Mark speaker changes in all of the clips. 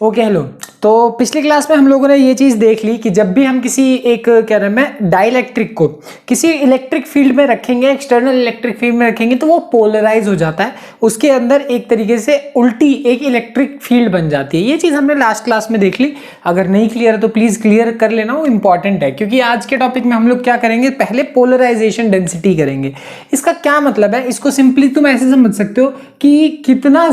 Speaker 1: Okay hello. तो पिछली class में हम लोगों ने ये चीज़ देख ली कि जब भी हम किसी एक क्या नाम है डाइलेक्ट्रिक को किसी इलेक्ट्रिक फील्ड में रखेंगे, एक्सटर्नल इलेक्ट्रिक फील्ड में रखेंगे, तो वो पोलराइज हो जाता है, उसके अंदर एक तरीके से उल्टी एक इलेक्ट्रिक फील्ड बन जाती है। ये चीज़ हमने लास्ट क्लास में देख ली। अगर नहीं क्लियर है तो प्लीज़ क्लियर कर लेना, वो इंपॉर्टेंट है, क्योंकि आज के टॉपिक में हम लोग क्या करेंगे, पहले पोलराइजेशन डेंसिटी करेंगे। इसका क्या मतलब है, इसको सिंपली तुम ऐसे समझ सकते हो कि कितना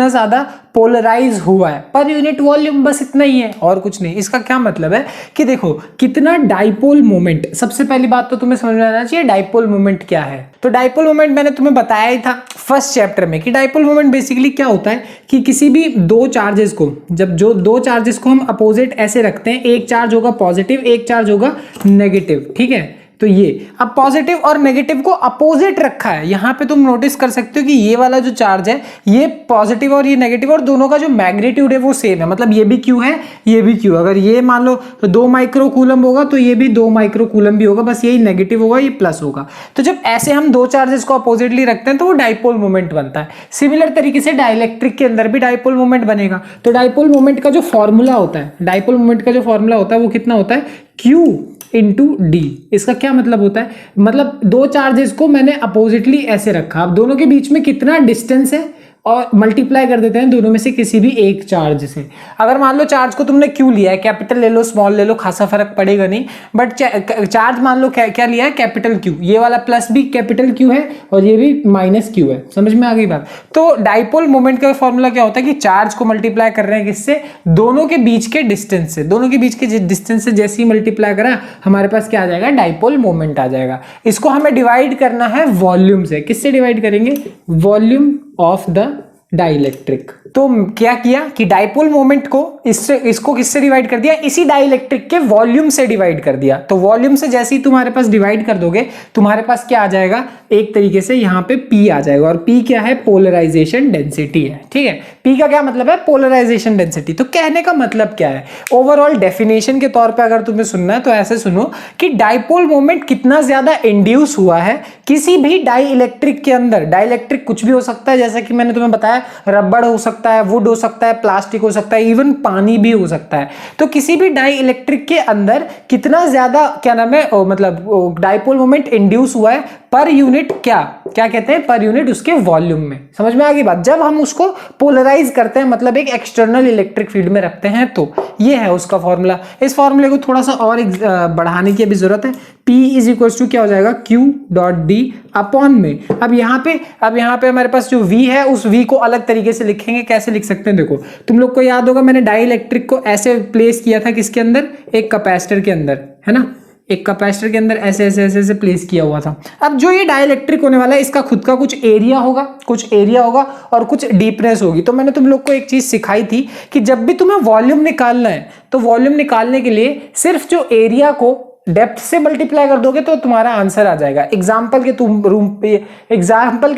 Speaker 1: ज़्यादा पोलराइज हुआ है पर यूनिट वॉल्यूम, बस इतना ही है और कुछ नहीं। इसका क्या मतलब है कि देखो कितना डाइपोल मोमेंट, सबसे पहली बात तो तुम्हें समझ में आना चाहिए डाइपोल मोमेंट क्या है। तो डाइपोल मोमेंट मैंने तुम्हें बताया ही था फर्स्ट चैप्टर में कि डाइपोल मोमेंट बेसिकली क्या होता है कि किसी भी दो चार्जेस को, जब जो दो चार्जेस को हम अपोजिट ऐसे रखते हैं, एक चार्ज होगा पॉजिटिव, एक चार्ज होगा नेगेटिव, ठीक है। तो ये अब पॉजिटिव और नेगेटिव को अपोजिट रखा है। यहां पे तुम नोटिस कर सकते हो कि ये वाला जो चार्ज है ये पॉजिटिव और ये नेगेटिव, और दोनों का जो मैग्नीट्यूड है वो सेम है, मतलब ये भी क्यू है ये भी क्यू। अगर ये मान लो 2 माइक्रो कूलम होगा तो ये भी 2 माइक्रो कूलम भी होगा, बस यही नेगेटिव होगा ये प्लस होगा। तो जब ऐसे हम दो चार्जेस को अपोजिटली रखते हैं तो वो डाइपोल मोमेंट बनता है। सिमिलर तरीके से डाइलेक्ट्रिक के अंदर भी डाइपोल मोमेंट बनेगा। तो डाइपोल मोमेंट का जो फॉर्मूला होता है, डाइपोल मोमेंट का जो फॉर्मूला होता है वो कितना होता है, Q इंटू डी। इसका क्या मतलब होता है, मतलब दो चार्जेस को मैंने अपोजिटली ऐसे रखा, अब दोनों के बीच में कितना डिस्टेंस है और मल्टीप्लाई कर देते हैं दोनों में से किसी भी एक चार्ज से। अगर मान लो चार्ज को तुमने क्यू लिया है, कैपिटल ले लो स्मॉल ले लो, खासा फर्क पड़ेगा नहीं, बट चार्ज मान लो क्या लिया है, कैपिटल क्यू। ये वाला प्लस भी कैपिटल क्यू है और ये भी माइनस क्यू है। समझ में आ गई बात। तो डाइपोल मोमेंट का फॉर्मूला क्या होता है कि चार्ज को मल्टीप्लाई कर रहे हैं किससे, दोनों के बीच के डिस्टेंस से। दोनों के बीच के डिस्टेंस से जैसे ही मल्टीप्लाई करा हमारे पास क्या आ जाएगा, डाइपोल मोमेंट आ जाएगा। इसको हमें डिवाइड करना है वॉल्यूम से। किससे डिवाइड करेंगे, वॉल्यूम ऑफ द डाइलेक्ट्रिक। तो क्या किया कि डाइपोल मोमेंट को इसको किससे डिवाइड कर दिया, इसी डाइलेक्ट्रिक के वॉल्यूम से डिवाइड कर दिया। तो वॉल्यूम से जैसे ही तुम्हारे पास डिवाइड कर दोगे तुम्हारे पास क्या आ जाएगा, एक तरीके से यहां पे P आ जाएगा। और P क्या है, पोलराइजेशन डेंसिटी है, ठीक है। P का क्या मतलब है, पोलराइजेशन डेंसिटी। तो कहने का मतलब क्या है, ओवरऑल डेफिनेशन के तौर पे अगर तुम्हें सुनना है तो ऐसे सुनो कि डाइपोल मोमेंट कितना ज्यादा इंड्यूस हुआ है किसी भी डाई इलेक्ट्रिक के अंदर। डाइलेक्ट्रिक कुछ भी हो सकता है, जैसा कि मैंने तुम्हें बताया, रबड़ हो सकता है, वुड हो सकता है, प्लास्टिक हो सकता है, इवन पानी भी हो सकता है। तो किसी भी डाई इलेक्ट्रिक के अंदर कितना ज्यादा क्या नाम है, मतलब डाइपोल मोमेंट इंड्यूस हुआ है पर यूनिट, क्या कहते हैं, पर यूनिट उसके वॉल्यूम में। समझ में आ गई बात। जब हम उसको पोलराइज करते हैं, मतलब एक एक्सटर्नल इलेक्ट्रिक फील्ड में रखते हैं, तो ये है उसका फॉर्मूला। इस फॉर्मूले को थोड़ा सा और बढ़ाने की अभी जरूरत है। P इज इक्वल टू क्या हो जाएगा, Q डॉट डी अपॉन में। अब यहाँ पे हमारे पास जो V है उस V को अलग तरीके से लिखेंगे। कैसे लिख सकते हैं, देखो तुम लोग को याद होगा मैंने डाई इलेक्ट्रिक को ऐसे प्लेस किया था, किसके अंदर, एक कैपेसिटर के अंदर, है ना। एक कैपेसिटर के अंदर ऐसे ऐसे ऐसे ऐसे प्लेस किया हुआ था। अब जो ये डाइलेक्ट्रिक होने वाला है इसका खुद का कुछ एरिया होगा और कुछ डीपनेस होगी। तो मैंने तुम लोग को एक चीज सिखाई थी कि जब भी तुम्हें वॉल्यूम निकालना है तो वॉल्यूम निकालने के लिए सिर्फ जो एरिया को डेप्थ से मल्टीप्लाई कर दोगे तो तुम्हारा आंसर आ जाएगा। एग्जाम्पल के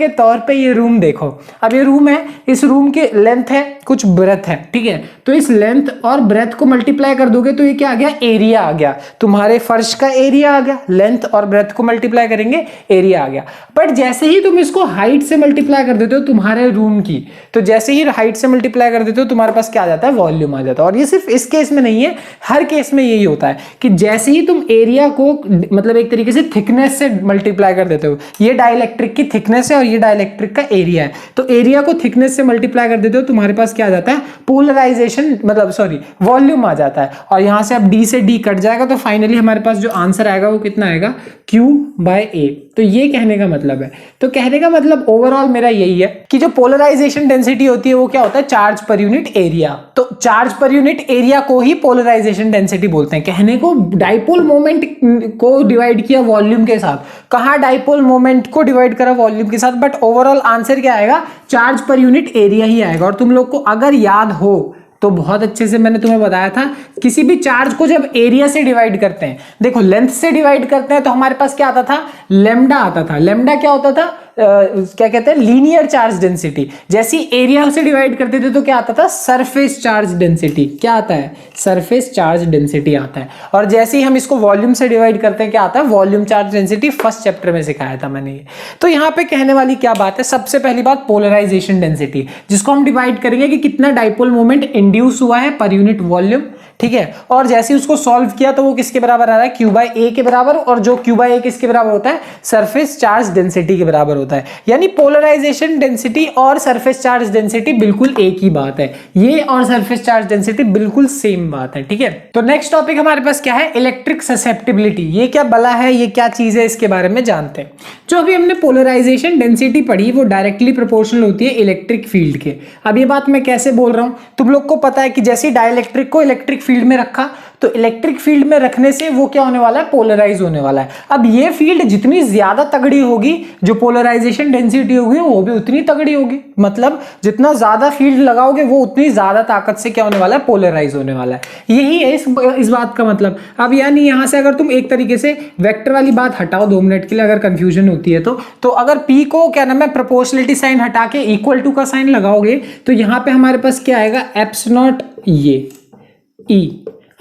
Speaker 1: तौर पे ये रूम देखो। अब ये रूम है, इस रूम की लेंथ है, कुछ ब्रेथ है, ठीक है। तो इस लेंथ और ब्रेथ को मल्टीप्लाई कर दोगे तो ये क्या आ गया, एरिया आ गया। तुम्हारे फर्श का एरिया आ गया, लेंथ और ब्रेथ को मल्टीप्लाई करेंगे एरिया आ गया। बट जैसे ही तुम इसको हाइट से मल्टीप्लाई कर देते हो तुम्हारे रूम की, तो जैसे ही हाइट से मल्टीप्लाई कर देते हो तुम्हारे पास क्या आ जाता है, वॉल्यूम आ जाता है। और ये सिर्फ इस केस में नहीं है, हर केस में यही होता है कि जैसे ही तुम एरिया को मतलब एक तरीके से थिकनेस से मल्टीप्लाई कर देते हो, ये डाइलेक्ट्रिक की थिकनेस है और ये डाइलेक्ट्रिक का एरिया है, तो एरिया को थिकनेस से मल्टीप्लाई कर देते हो तुम्हारे पास क्या आ जाता है, पोलराइजेशन, मतलब सॉरी वॉल्यूम आ जाता है। और यहां से अब D से D कट जाएगा तो फाइनली हमारे पास जो आंसर आएगा वो कितना आएगा, Q/A। तो ये कहने का मतलब है। तो कहने का मतलब ओवरऑल मेरा यही है कि जो पोलराइजेशन डेंसिटी होती है वो क्या होता है, चार्ज पर यूनिट एरिया। तो चार्ज पर यूनिट एरिया को ही पोलराइजेशन डेंसिटी बोलते हैं। कहने को डाइपोल मोमेंट को डिवाइड किया वॉल्यूम के साथ, कहां डाइपोल मोमेंट को डिवाइड करा वॉल्यूम के साथ, बट ओवरऑल आंसर क्या आएगा, चार्ज पर यूनिट एरिया ही आएगा। और तुम लोग को अगर याद हो तो बहुत अच्छे से मैंने तुम्हें बताया था, किसी भी चार्ज को जब एरिया से डिवाइड करते हैं, देखो लेंथ से डिवाइड करते हैं तो हमारे पास क्या आता था, लेमडा आता था। लेमडा क्या होता था, क्या कहते हैं, लीनियर चार्ज डेंसिटी। जैसी एरिया से डिवाइड करते थे तो क्या आता था, सरफेस चार्ज डेंसिटी। क्या आता है, सरफेस चार्ज डेंसिटी आता है। और जैसे ही हम इसको वॉल्यूम से डिवाइड करते हैं क्या आता है, volume charge density. First chapter में सिखाया था मैंने ये। तो यहाँ पे कहने वाली क्या बात है, सबसे पहली बात पोलराइजेशन डेंसिटी, जिसको हम डिवाइड करेंगे कि कितना डाइपोल मोमेंट इंड्यूस हुआ है पर यूनिट वॉल्यूम, ठीक है। और जैसे ही उसको सॉल्व किया तो वो किसके बराबर आ रहा है, क्यू बाई ए के बराबर। और जो क्यू बाई ए किसके बराबर होता है, सरफेस चार्ज डेंसिटी के बराबर होता है। यानी पोलराइजेशन डेंसिटी और सरफेस चार्ज डेंसिटी बिल्कुल एक ही बात है, ये और सरफेस चार्ज डेंसिटी बिल्कुल सेम बात है, ठीक है। तो नेक्स्ट टॉपिक हमारे पास क्या है, इलेक्ट्रिक ससेप्टिबिलिटी। ये क्या बला है, ये क्या चीज है, इसके बारे में जानते हैं। जो अभी हमने पोलराइजेशन डेंसिटी पढ़ी वो डायरेक्टली प्रोपोर्शनल होती है इलेक्ट्रिक फील्ड के। अब ये बात मैं कैसे बोल रहा हूं, तुम लोग को पता है कि जैसे डाइलेक्ट्रिक को इलेक्ट्रिक फील्ड में रखा तो इलेक्ट्रिक फील्ड में रखने से वो क्या होने वाला है, पोलराइज होने वाला है। अब ये फील्ड जितनी ज्यादा तगड़ी होगी, जो पोलराइजेशन डेंसिटी होगी वो भी उतनी तगड़ी होगी। मतलब जितना ज्यादा फील्ड लगाओगे वो उतनी ज्यादा ताकत से क्या होने वाला है, पोलराइज होने वाला है। यही है इस बात का मतलब। अब यानी यहां से अगर तुम एक तरीके से वेक्टर वाली बात हटाओ 2 मिनट के लिए, अगर कंफ्यूजन होती है तो अगर P को क्या नाम है, प्रोपोर्शनलिटी साइन हटा के इक्वल टू का साइन लगाओगे तो यहां पे हमारे पास क्या आएगा, एप्स नॉट ये E।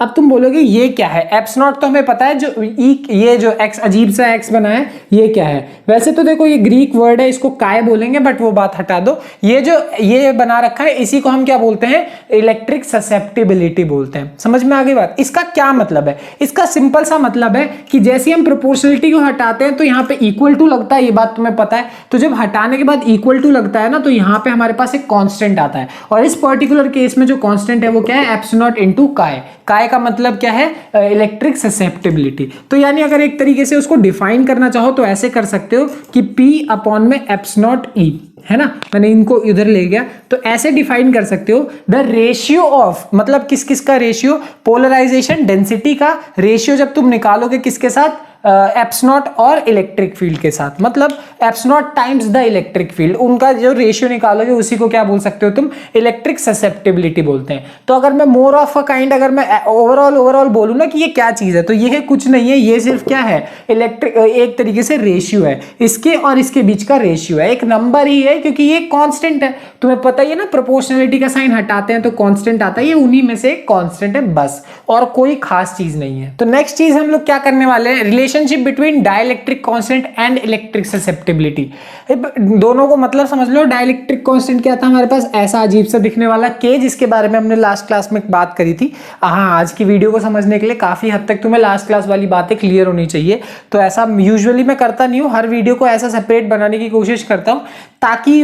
Speaker 1: अब तुम बोलोगे ये क्या है, एप्स नॉट तो हमें पता है, जो ये जो एक्स अजीब सा एक्स बना है ये क्या है। वैसे तो देखो ये ग्रीक वर्ड है, इसको काय बोलेंगे, बट वो बात हटा दो। ये जो ये बना रखा है इसी को हम क्या बोलते हैं, इलेक्ट्रिक ससेप्टिबिलिटी बोलते हैं। समझ में आ गई बात। इसका क्या मतलब है, इसका सिंपल सा मतलब है कि जैसे हम प्रोपोर्शनलिटी को हटाते हैं तो यहाँ पे इक्वल टू लगता है, ये बात तुम्हें पता है। तो जब हटाने के बाद इक्वल टू लगता है ना, तो यहाँ पे हमारे पास एक कॉन्स्टेंट आता है। और इस पर्टिकुलर केस में जो कॉन्स्टेंट है वो क्या है, एप्स नॉट इंटू काय। काय का मतलब क्या है, इलेक्ट्रिक ससेप्टिबिलिटी। तो यानी अगर एक तरीके से उसको डिफाइन करना चाहो तो ऐसे कर सकते हो कि P अपॉन में एप्स नॉट E, है ना। मैंने इनको इधर ले गया तो ऐसे डिफाइन कर सकते हो, द रेशियो ऑफ, मतलब किस किस का रेशियो, पोलराइजेशन डेंसिटी का रेशियो जब तुम निकालोगे किसके साथ, एप्स नॉट और इलेक्ट्रिक फील्ड के साथ। मतलब apps not times the electric field, उनका जो रेशियो निकालोगे उसी को क्या बोल सकते हो तुम, इलेक्ट्रिक ससेप्टिबिलिटी बोलते हैं। तो अगर मैं मोर ऑफ अ काइंड, अगर मैं ओवरऑल बोलूं ना कि ये क्या चीज है, तो ये है कुछ नहीं है, ये सिर्फ क्या है, इलेक्ट्रिक एक तरीके से रेशियो है, इसके और इसके बीच का रेशियो है, एक नंबर ही है, क्योंकि ये कांस्टेंट है। तुम्हें पता ही है ना, प्रोपोर्शनलिटी का साइन हटाते हैं तो कांस्टेंट आता है, ये उन्हीं में से एक कांस्टेंट है बस, और कोई खास चीज नहीं है। तो नेक्स्ट चीज हम लोग क्या करने वाले हैं, relationship between dielectric constant and electric susceptibility. दोनों को मतलब समझ लो। डाइलेक्ट्रिक कांस्टेंट क्या था हमारे पास, ऐसा अजीब सा दिखने वाला K, जिसके बारे में हमने लास्ट क्लास में बात करी थी। हाँ, आज की वीडियो को समझने के लिए काफी हद तक तुम्हें लास्ट क्लास वाली बातें क्लियर होनी चाहिए। तो ऐसा यूजुअली मैं करता नहीं हूँ, हर वीडियो को ऐसा सेपरेट बनाने की कोशिश करता हूँ ताकि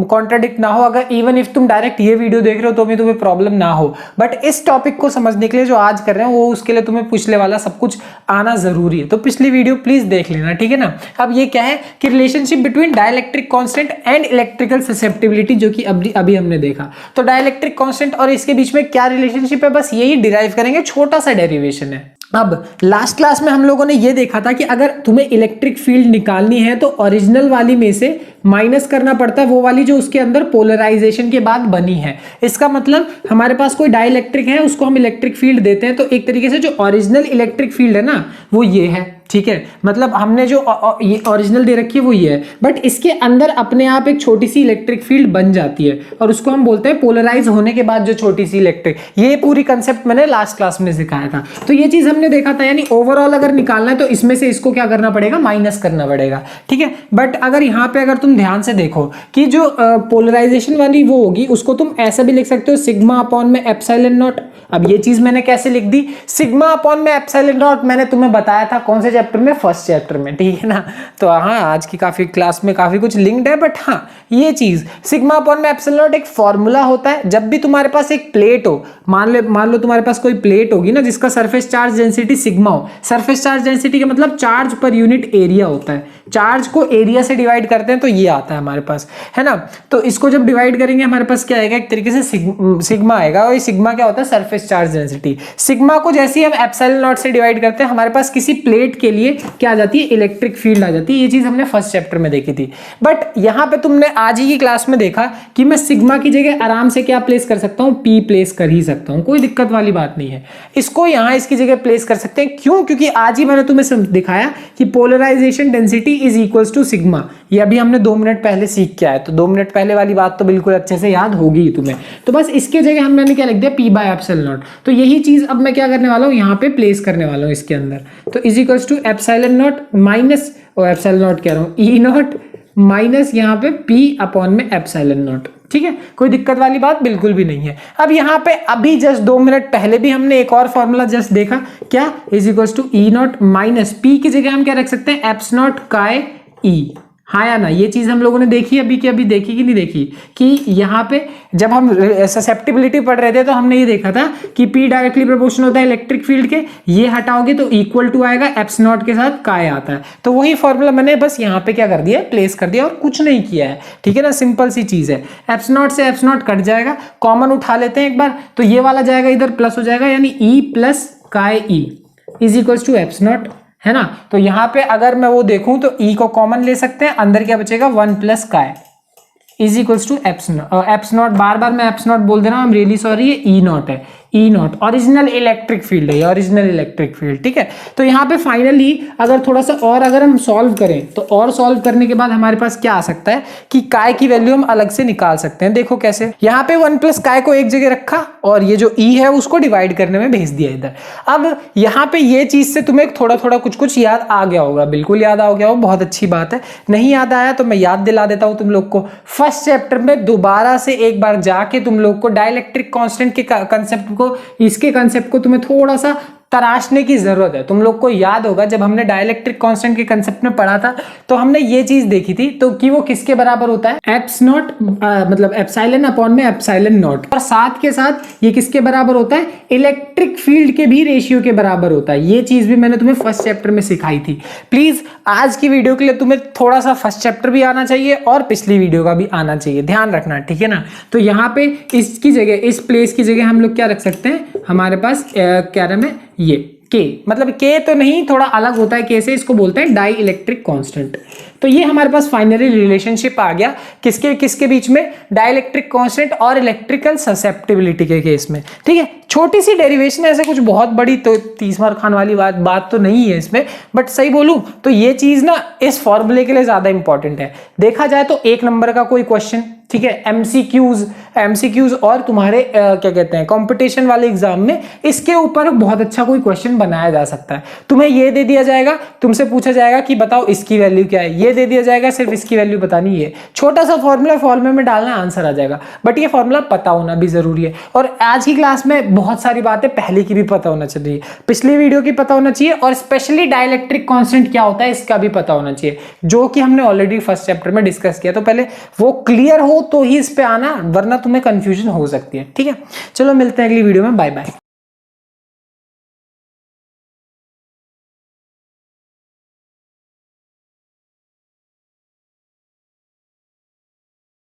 Speaker 1: कॉन्ट्राडिक्ट ना हो। अगर इवन इफ तुम डायरेक्ट ये वीडियो देख रहे हो तो भी तुम्हें प्रॉब्लम ना हो, बट इस टॉपिक को समझने के लिए जो आज कर रहे हैं वो उसके लिए तुम्हें पिछले वाला सब कुछ आना जरूरी है। तो पिछली वीडियो प्लीज देख लेना, ठीक है ना। अब ये क्या है कि relationship between dielectric constant and electrical susceptibility, जो कि अभी हमने देखा। तो डाइलेक्ट्रिक कांस्टेंट और इसके बीच में क्या रिलेशनशिप है, बस यही डिराइव करेंगे, छोटा सा डेरिवेशन है। अब लास्ट क्लास में हम लोगों ने ये देखा था कि अगर तुम्हें इलेक्ट्रिक फील्ड निकालनी है तो ओरिजिनल वाली में से माइनस करना पड़ता है वो वाली जो उसके अंदर पोलराइजेशन के बाद बनी है। इसका मतलब हमारे पास कोई डाइलेक्ट्रिक है, उसको हम इलेक्ट्रिक फील्ड देते हैं, तो एक तरीके से जो ओरिजिनल इलेक्ट्रिक फील्ड है ना वो ये है, ठीक है। मतलब हमने जो ये ओरिजिनल दे रखी है वो ये है, बट इसके अंदर अपने आप एक छोटी सी इलेक्ट्रिक फील्ड बन जाती है और उसको हम बोलते हैं पोलराइज होने के बाद जो छोटी सी इलेक्ट्रिक। ये पूरी कंसेप्ट मैंने लास्ट क्लास में सिखाया था। तो ये चीज हमने देखा था, यानी ओवरऑल अगर निकालना है तो इसमें से इसको क्या करना पड़ेगा, माइनस करना पड़ेगा, ठीक है। बट अगर यहाँ पे अगर तुम ध्यान से देखो कि जो पोलराइजेशन वाली वो होगी उसको तुम ऐसा भी लिख सकते हो, सिग्मा अपॉन में एप्सिलॉन नॉट। अब ये चीज मैंने कैसे लिख दी, सिग्मा अपॉन में एप्सिलॉन नॉट मैंने तुम्हें बताया था कौन से चैप्टर में, फर्स्ट चैप्टर में, ठीक है ना। तो हाँ, आज की काफी क्लास में काफी कुछ लिंक्ड है, बट हाँ ये चीज सिग्मा अपॉन में एप्सिलॉन नॉट एक फॉर्मूला होता है। जब भी तुम्हारे पास एक प्लेट हो, मान लो तुम्हारे पास कोई प्लेट होगी ना जिसका सरफेस चार्ज डेंसिटी सिग्मा हो। सरफेस चार्ज डेंसिटी का मतलब चार्ज पर यूनिट एरिया होता है। चार्ज को एरिया से डिवाइड करते हैं तो ये आता है हमारे पास, है ना। तो इसको जब डिवाइड करेंगे हमारे पास क्या आएगा, एक तरीके से सिग्मा आएगा, और ये सिग्मा क्या होता है, सरफेस चार्ज डेंसिटी। सिग्मा को जैसे ही हम एप्सिलॉन नॉट से डिवाइड करते हैं हमारे पास किसी प्लेट के लिए क्या आ जाती है, इलेक्ट्रिक फील्ड आ जाती है। ये चीज हमने फर्स्ट चैप्टर में देखी थी। बट यहाँ पे तुमने आज ही की क्लास में देखा कि मैं सिग्मा की जगह आराम से क्या प्लेस कर सकता हूँ, पी प्लेस कर ही सकता हूँ, कोई दिक्कत वाली बात नहीं है। इसको यहाँ इसकी जगह प्लेस कर सकते हैं। क्यों? क्योंकि आज ही मैंने तुम्हें दिखाया कि polarization density is equals to sigma. ये अभी हमने 2 मिनट पहले सीख के आए, तो 2 मिनट पहले वाली बात तो बिल्कुल अच्छे से याद होगी तुम्हें। तो बस इसके जगह मैंने क्या लिख दिया, पी बाय एप्सिलॉन नॉट। तो यही चीज अब मैं क्या करने वाला हूँ, यहाँ पे प्लेस करने वाला हूँ इसके अंदर। तो is equals to epsilon not minus, epsilon not कह रहा हूँ, ई नॉट माइनस यहाँ पे पी अपॉन में एप्सिलॉन नॉट। ठीक है, कोई दिक्कत वाली बात बिल्कुल भी नहीं है। अब यहाँ पे अभी जस्ट 2 मिनट पहले भी हमने एक और फॉर्मूला जस्ट देखा, क्या, is equals to E not minus P की जगह हम क्या रख सकते हैं, एप्स नॉट काय ई। हाँ या ना, ये चीज हम लोगों ने देखी अभी कि अभी देखी कि नहीं देखी, कि यहाँ पे जब हम ससेप्टिबिलिटी पढ़ रहे थे तो हमने ये देखा था कि P डायरेक्टली प्रोपोर्शनल होता है इलेक्ट्रिक फील्ड के, ये हटाओगे तो इक्वल टू आएगा, एप्स नॉट के साथ काय आता है। तो वही फॉर्मूला मैंने बस यहाँ पे क्या कर दिया, प्लेस कर दिया और कुछ नहीं किया है। ठीक है ना, सिंपल सी चीज है। एप्स नॉट से एप्स नॉट कट जाएगा, कॉमन उठा लेते हैं एक बार, तो ये वाला जाएगा इधर, प्लस हो जाएगा, यानी E plus chi E is equals to eps not, है ना। तो यहां पे अगर मैं वो देखूं तो ई को कॉमन ले सकते हैं, अंदर क्या बचेगा, 1 plus chi is equals to eps naught. बार बार मैं एप्स नॉट बोल दे रहा हूं, आई एम रियली सॉरी, ये ई नॉट है, ई नॉट ओरिजिनल इलेक्ट्रिक फील्ड है, ओरिजिनल इलेक्ट्रिक फील्ड। ठीक है, तो यहाँ पे फाइनली अगर थोड़ा सा और अगर हम सॉल्व करें तो और सॉल्व करने के बाद हमारे पास क्या आ सकता है कि काय की वैल्यू हम अलग से निकाल सकते हैं। देखो कैसे, यहाँ पे 1 प्लस काय को एक जगह रखा और ये जो ई है उसको डिवाइड करने में भेज दिया इधर। अब यहाँ पे ये चीज से तुम्हें थोड़ा थोड़ा कुछ कुछ याद आ गया होगा, बिल्कुल याद आ गया हो, बहुत अच्छी बात है। नहीं याद आया तो मैं याद दिला देता हूँ तुम लोग को। फर्स्ट चैप्टर में दोबारा से एक बार जाके तुम लोग को डाइलेक्ट्रिक कांस्टेंट के कंसेप्ट को, इसके कंसेप्ट को तुम्हें थोड़ा सा तराशने की जरूरत है। तुम लोग को याद होगा जब हमने डाइलेक्ट्रिक कांस्टेंट के कंसेप्ट में पढ़ा था तो हमने ये चीज देखी थी, तो कि वो किसके बराबर होता है, एप्स नॉट मतलब एप्सिलॉन अपॉन में एप्सिलॉन नॉट, और साथ के साथ ये किसके बराबर होता है, इलेक्ट्रिक फील्ड के भी रेशियो के बराबर होता है। ये चीज भी मैंने तुम्हें फर्स्ट चैप्टर में सिखाई थी। प्लीज आज की वीडियो के लिए तुम्हें थोड़ा सा फर्स्ट चैप्टर भी आना चाहिए और पिछली वीडियो का भी आना चाहिए, ध्यान रखना, ठीक है ना। तो यहाँ पे इसकी जगह, इस प्लेस की जगह हम लोग क्या रख सकते हैं, हमारे पास क्या नाम है, ये के, मतलब के तो नहीं, थोड़ा अलग होता है के से, इसको बोलते हैं डाई इलेक्ट्रिक कांस्टेंट। तो ये हमारे पास फाइनली रिलेशनशिप आ गया किसके किसके बीच में, डाइलेक्ट्रिक कांस्टेंट और इलेक्ट्रिकल ससेप्टिबिलिटी के केस में। ठीक है, छोटी सी डेरिवेशन है, ऐसे कुछ बहुत बड़ी तो 30 मार्क खाने वाली बात तो नहीं है इसमें, बट सही बोलूं तो ये चीज ना इस फॉर्मूले के लिए ज्यादा इंपॉर्टेंट है। देखा जाए तो 1 नंबर का कोई क्वेश्चन, ठीक है, एमसीक्यूज और तुम्हारे क्या कहते हैं कंपटीशन वाले एग्जाम में इसके ऊपर बहुत अच्छा कोई क्वेश्चन बनाया जा सकता है। तुम्हें ये दे दिया जाएगा, तुमसे पूछा जाएगा कि बताओ इसकी वैल्यू क्या है, ये दे दिया जाएगा, सिर्फ इसकी वैल्यू बतानी है, छोटा सा फॉर्मूला में डालना, आंसर आ जाएगा। बट ये फॉर्मूला पता होना भी जरूरी है, और आज की क्लास में बहुत सारी बातें पहले की भी पता होना चाहिए, पिछली वीडियो की पता होना चाहिए, और स्पेशली डाइलेक्ट्रिक कांस्टेंट क्या होता है इसका भी पता होना चाहिए, जो कि हमने ऑलरेडी फर्स्ट चैप्टर में डिस्कस किया। तो पहले वो क्लियर हो तो ही इस पे आना, वरना तुम्हें कंफ्यूजन हो सकती है। ठीक है, चलो मिलते हैं अगली वीडियो में, बाय बाय।